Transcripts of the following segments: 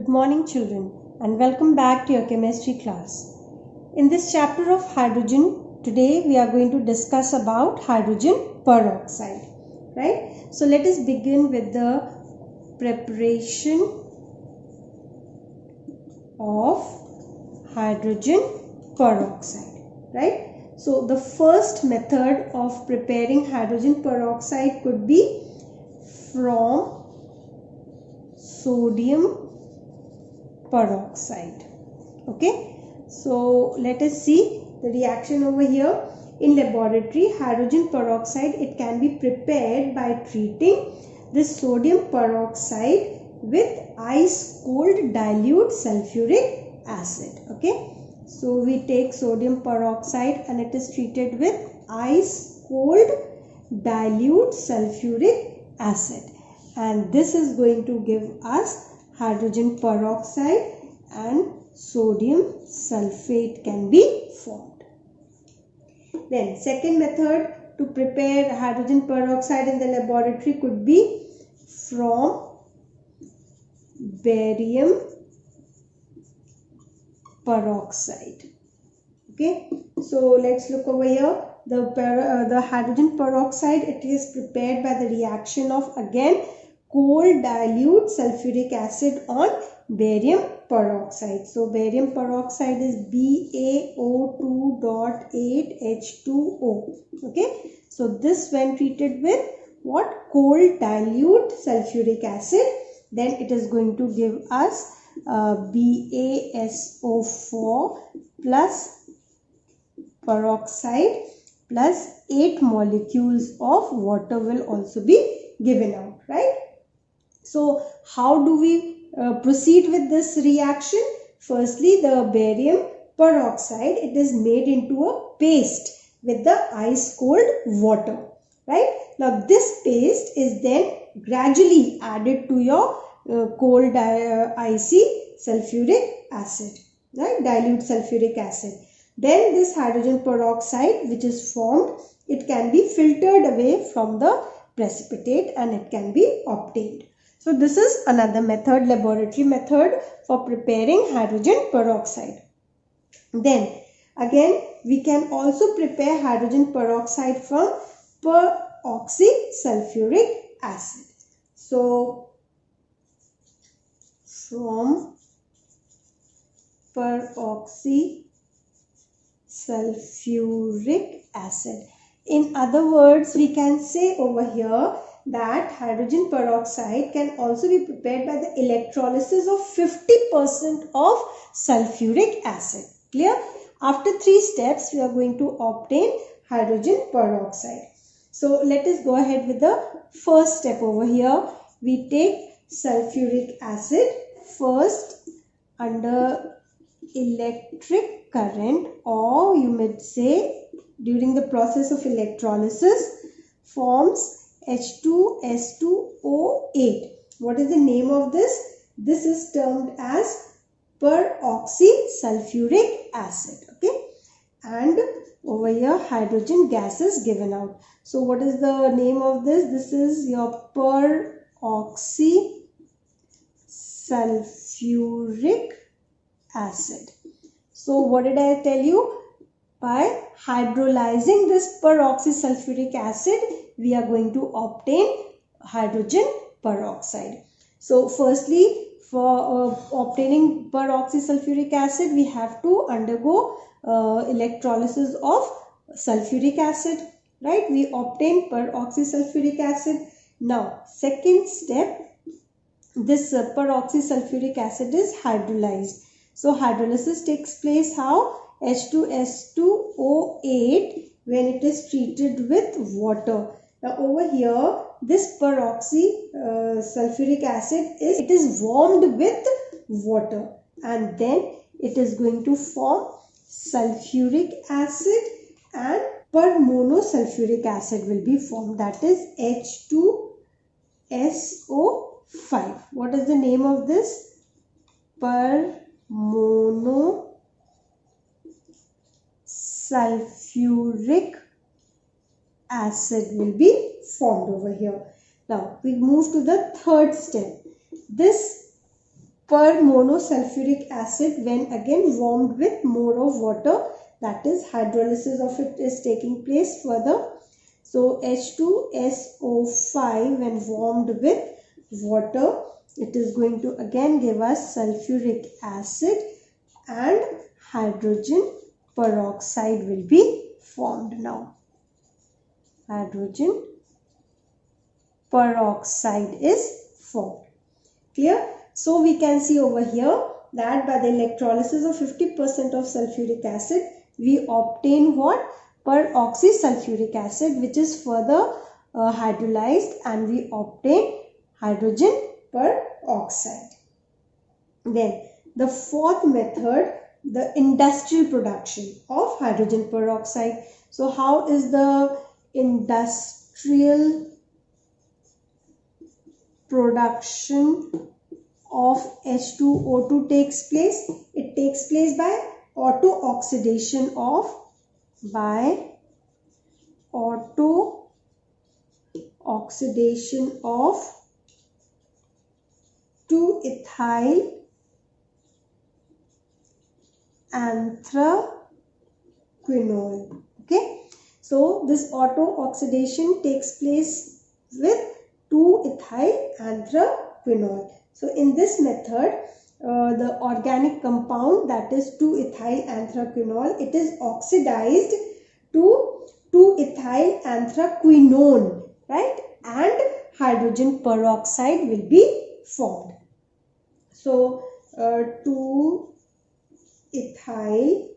Good morning children and welcome back to your chemistry class. In this chapter of hydrogen, today we are going to discuss about hydrogen peroxide. Right? So let us begin with the preparation of hydrogen peroxide. Right? So the first method of preparing hydrogen peroxide could be from sodium peroxide. Okay, so let us see the reaction over here. In laboratory, hydrogen peroxide, it can be prepared by treating this sodium peroxide with ice cold dilute sulfuric acid. Okay, so we take sodium peroxide and it is treated with ice cold dilute sulfuric acid, and this is going to give us hydrogen peroxide and sodium sulfate can be formed. Then second method to prepare hydrogen peroxide in the laboratory could be from barium peroxide. Okay, so let's look over here. The hydrogen peroxide, it is prepared by the reaction of again cold dilute sulfuric acid on barium peroxide. So barium peroxide is BaO2.8H2O. Okay, so this when treated with what? Cold dilute sulfuric acid, then it is going to give us BaSO4 plus peroxide plus 8 molecules of water will also be given out, right? So how do we proceed with this reaction? Firstly, the barium peroxide, it is made into a paste with the ice cold water, right? Now this paste is then gradually added to your cold icy sulfuric acid, right? Dilute sulfuric acid. Then this hydrogen peroxide which is formed, it can be filtered away from the precipitate and it can be obtained. So this is another method, laboratory method for preparing hydrogen peroxide. Then again we can also prepare hydrogen peroxide from peroxysulfuric acid. So from peroxysulfuric acid. In other words, we can say over here that hydrogen peroxide can also be prepared by the electrolysis of 50% of sulfuric acid. Clear? After 3 steps, we are going to obtain hydrogen peroxide. So let us go ahead with the first step over here. We take sulfuric acid first under electric current, or you might say during the process of electrolysis, forms H2S2O8. What is the name of this? This is termed as peroxysulfuric acid. Okay, and over here hydrogen gas is given out. So what is the name of this? This is your peroxysulfuric acid. So what did I tell you? By hydrolyzing this peroxysulfuric acid, we are going to obtain hydrogen peroxide. So firstly, for obtaining peroxysulfuric acid, we have to undergo electrolysis of sulfuric acid, right? We obtain peroxysulfuric acid. Now, second step, this peroxysulfuric acid is hydrolyzed. So hydrolysis takes place how? H2S2O8 when it is treated with water. Now over here, this peroxysulfuric acid is warmed with water, and then it is going to form sulfuric acid and permonosulfuric acid will be formed, that is H2SO5. What is the name of this? Permonosulfuric acid will be formed over here. Now we move to the third step. This per monosulfuric acid when again warmed with more of water, that is hydrolysis of it is taking place further. So H2SO5 when warmed with water, it is going to again give us sulfuric acid and hydrogen peroxide will be formed now. Hydrogen peroxide is formed. Clear? So we can see over here that by the electrolysis of 50% of sulfuric acid, we obtain what? Peroxysulfuric acid, which is further hydrolyzed, and we obtain hydrogen peroxide. Then the fourth method, the industrial production of hydrogen peroxide. So how is the industrial production of H2O2 takes place? It takes place by auto-oxidation of 2-ethyl anthraquinone. Okay, so this auto-oxidation takes place with 2-ethyl anthraquinone. So in this method, the organic compound, that is 2-ethyl anthraquinone, it is oxidized to 2-ethyl anthraquinone, right? And hydrogen peroxide will be formed. So 2-ethyl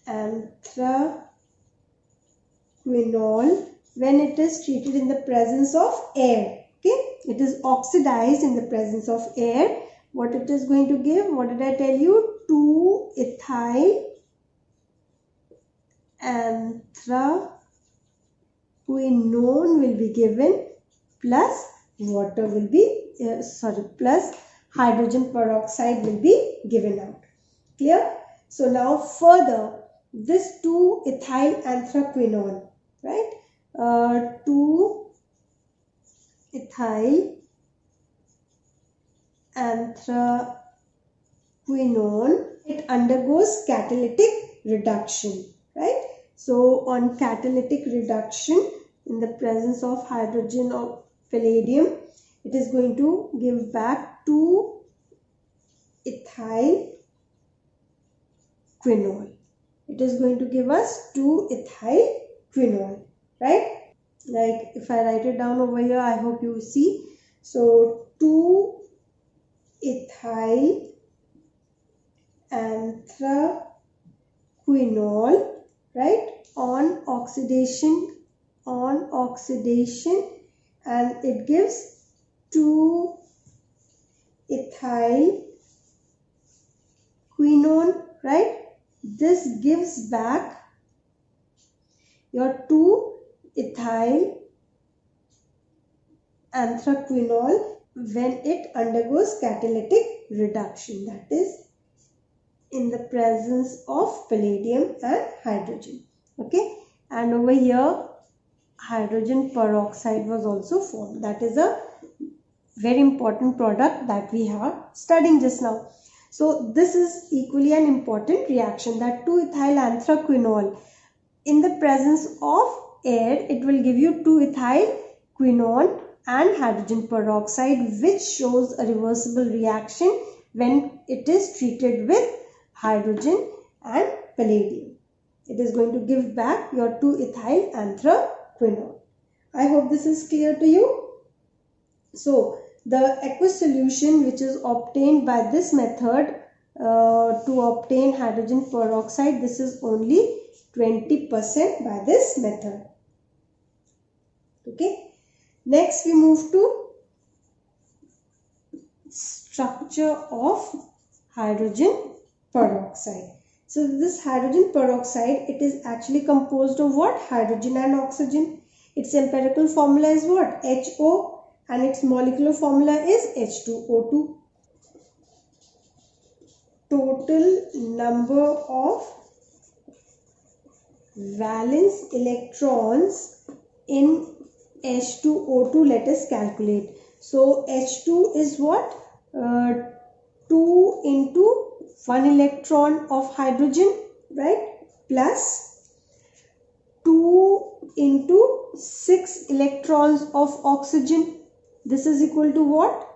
anthraquinone, when it is treated in the presence of air, okay, it is oxidized in the presence of air. What it is going to give? What did I tell you? 2-ethyl anthraquinone will be given, plus water will be plus hydrogen peroxide will be given out. Clear? So now further, this 2-ethyl anthraquinone, right? 2-ethyl anthraquinone, it undergoes catalytic reduction, right? So on catalytic reduction in the presence of hydrogen or palladium, it is going to give back 2-ethyl quinol. It is going to give us 2-ethyl quinol, right? Like if I write it down over here, I hope you see. So 2-ethyl anthraquinol, right? On oxidation, and it gives 2-ethyl quinone, right? This gives back your 2-ethyl anthraquinol when it undergoes catalytic reduction, that is in the presence of palladium and hydrogen. Okay, and over here hydrogen peroxide was also formed. That is a very important product that we are studying just now. So this is equally an important reaction, that 2-ethyl anthraquinol in the presence of air, it will give you 2-ethyl quinone and hydrogen peroxide, which shows a reversible reaction when it is treated with hydrogen and palladium. It is going to give back your 2-ethyl anthraquinone. I hope this is clear to you. So the aqueous solution which is obtained by this method to obtain hydrogen peroxide, this is only 20% by this method. Okay. Next we move to structure of hydrogen peroxide. So this hydrogen peroxide, it is actually composed of what? Hydrogen and oxygen. Its empirical formula is what? HO, and its molecular formula is H2O2. Total number of valence electrons in H2O2, let us calculate. So H2 is what? 2 into 1 electron of hydrogen, right, plus 2 into 6 electrons of oxygen. This is equal to what?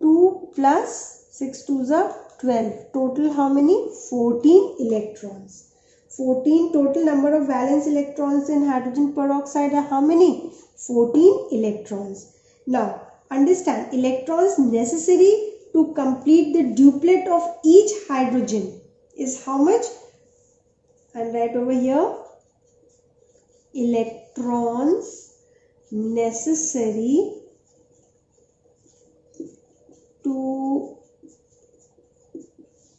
2 plus 6 2s are 12. Total how many? 14 electrons. 14 total number of valence electrons in hydrogen peroxide are how many? 14 electrons. Now understand, electrons necessary to complete the duplet of each hydrogen is how much? And write over here, electrons necessary to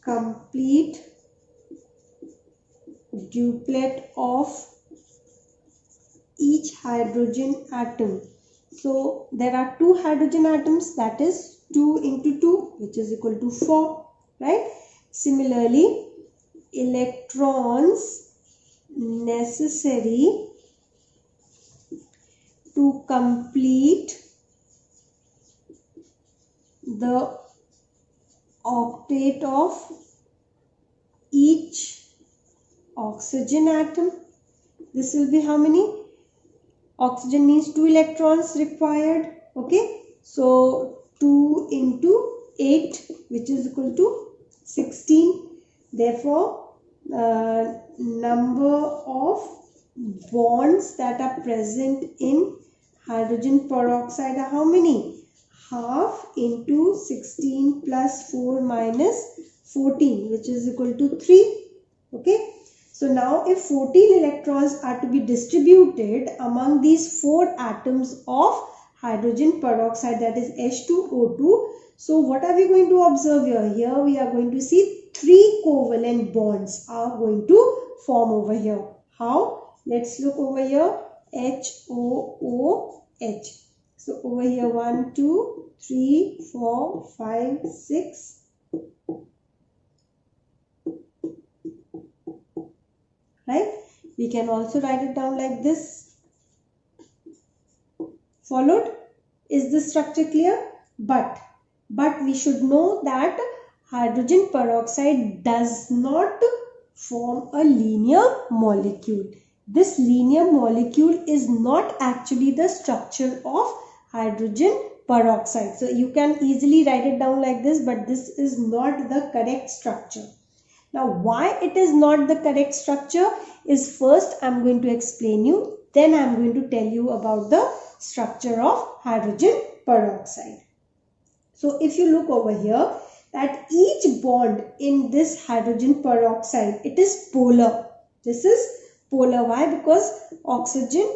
complete duplet of each hydrogen atom. So there are 2 hydrogen atoms, that is 2 into 2, which is equal to 4, right? Similarly, electrons necessary to complete the octet of each oxygen atom. This will be how many? Oxygen means 2 electrons required. Okay, so 2 into 8, which is equal to 16. Therefore, number of bonds that are present in hydrogen peroxide are how many? Half into 16 plus 4 minus 14, which is equal to 3. Okay. So now if 14 electrons are to be distributed among these 4 atoms of hydrogen peroxide, that is H2O2. So what are we going to observe here? Here we are going to see 3 covalent bonds are going to form over here. How? Let's look over here. HOOH. So over here 1, 2, 3, 4, 5, 6. Right? We can also write it down like this. Followed? Is this structure clear? But we should know that hydrogen peroxide does not form a linear molecule. This linear molecule is not actually the structure of hydrogen peroxide. So you can easily write it down like this, but this is not the correct structure. Now why it is not the correct structure is first I am going to explain you, then I am going to tell you about the structure of hydrogen peroxide. So if you look over here, that each bond in this hydrogen peroxide, it is polar. This is polar. Why? Because oxygen,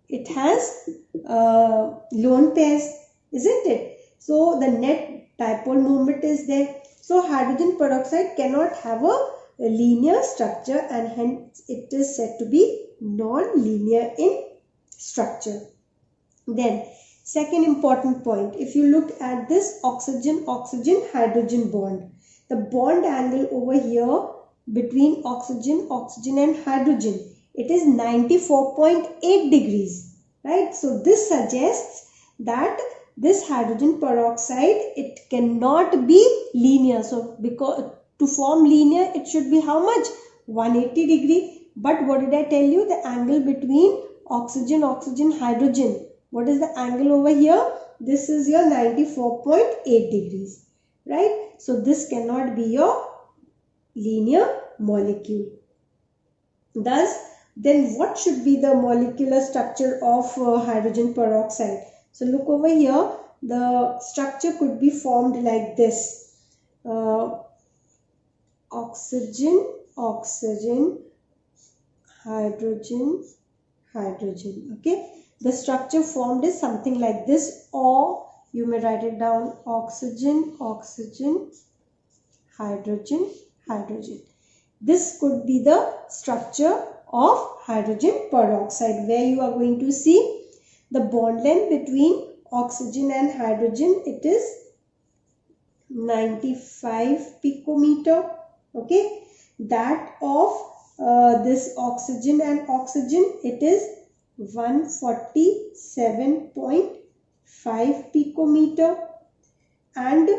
it has lone pairs, isn't it? So the net dipole moment is there. So hydrogen peroxide cannot have a linear structure, and hence it is said to be non-linear in structure. Then second important point, if you look at this oxygen-oxygen hydrogen bond, the bond angle over here between oxygen and hydrogen, it is 94.8 degrees, right? So this suggests that this hydrogen peroxide, it cannot be linear. So because to form linear, it should be how much? 180 degree. But what did I tell you? The angle between oxygen hydrogen, what is the angle over here? This is your 94.8 degrees, right? So this cannot be your linear molecule. Thus, then what should be the molecular structure of hydrogen peroxide? So look over here, the structure could be formed like this. Oxygen, hydrogen. Okay. The structure formed is something like this, or you may write it down oxygen, hydrogen. This could be the structure of hydrogen peroxide, where you are going to see the bond length between oxygen and hydrogen, it is 95 picometer. Okay, that of this oxygen and oxygen, it is 147.5 picometer, and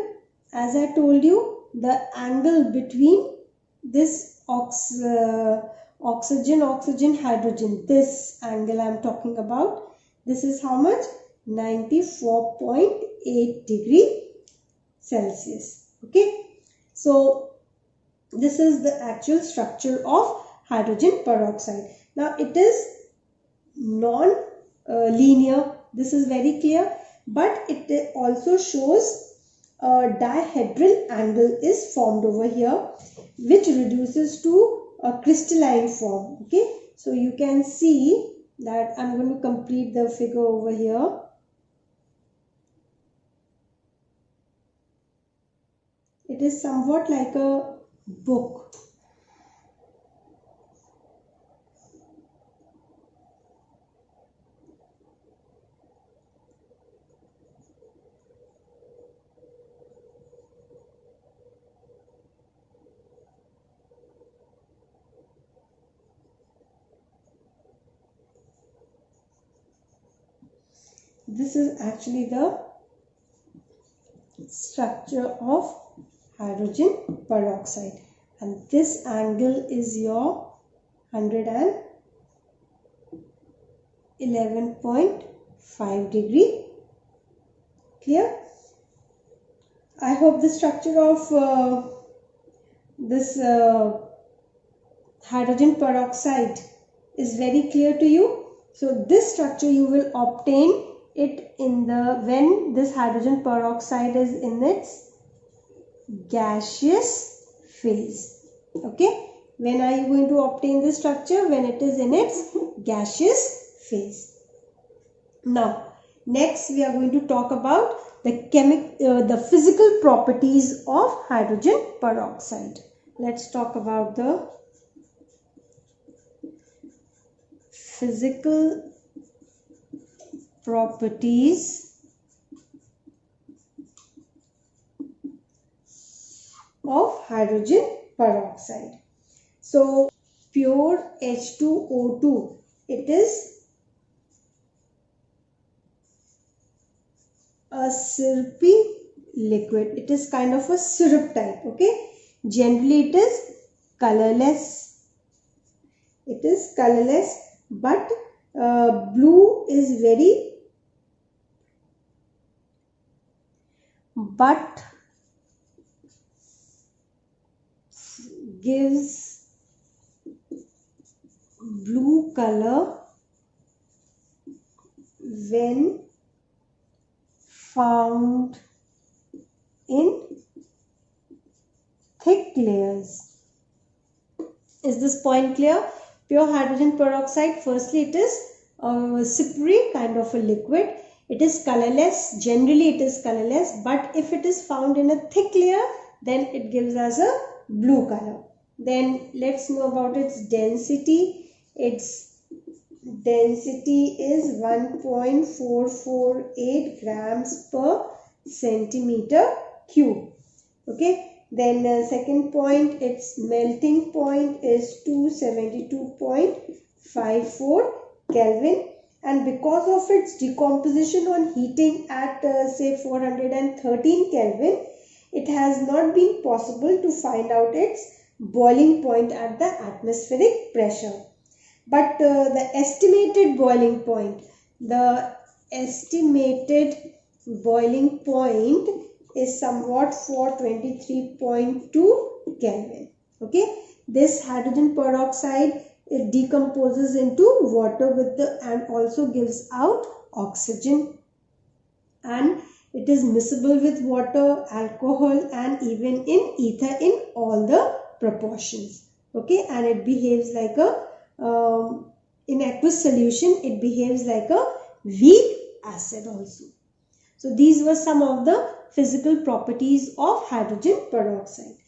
as I told you, the angle between this oxygen, hydrogen, this angle I am talking about, this is how much? 94.8 degree Celsius. Okay, so this is the actual structure of hydrogen peroxide. Now it is non-linear, this is very clear, but it also shows a dihedral angle is formed over here, which reduces to a crystalline form. Okay, so you can see that I'm going to complete the figure over here. It is somewhat like a book. This is actually the structure of hydrogen peroxide, and this angle is your 111.5 degree. Clear? I hope the structure of this hydrogen peroxide is very clear to you. So this structure you will obtain it in when this hydrogen peroxide is in its gaseous phase. Okay, when are you going to obtain this structure? When it is in its gaseous phase. Now next we are going to talk about the physical properties of hydrogen peroxide. Let's talk about the physical properties of hydrogen peroxide. So pure H2O2, it is a syrupy liquid. It is kind of a syrup type. Okay, generally it is colorless. It is colorless, but blue is gives blue color when found in thick layers. Is this point clear? Pure hydrogen peroxide, firstly it is a slippery kind of a liquid. It is colorless, generally it is colorless, but if it is found in a thick layer, then it gives us a blue color. Then let's know about its density. Its density is 1.448 grams per centimeter cube. Okay. Then second point, its melting point is 272.54 Kelvin, and because of its decomposition on heating at say 413 Kelvin, it has not been possible to find out its boiling point at the atmospheric pressure. But the estimated boiling point is somewhat 423.2 Kelvin. Okay, this hydrogen peroxide, it decomposes into water and also gives out oxygen, and it is miscible with water, alcohol, and even in ether in all the proportions. Okay, and it behaves like a in aqueous solution, it behaves like a weak acid also. So these were some of the physical properties of hydrogen peroxide.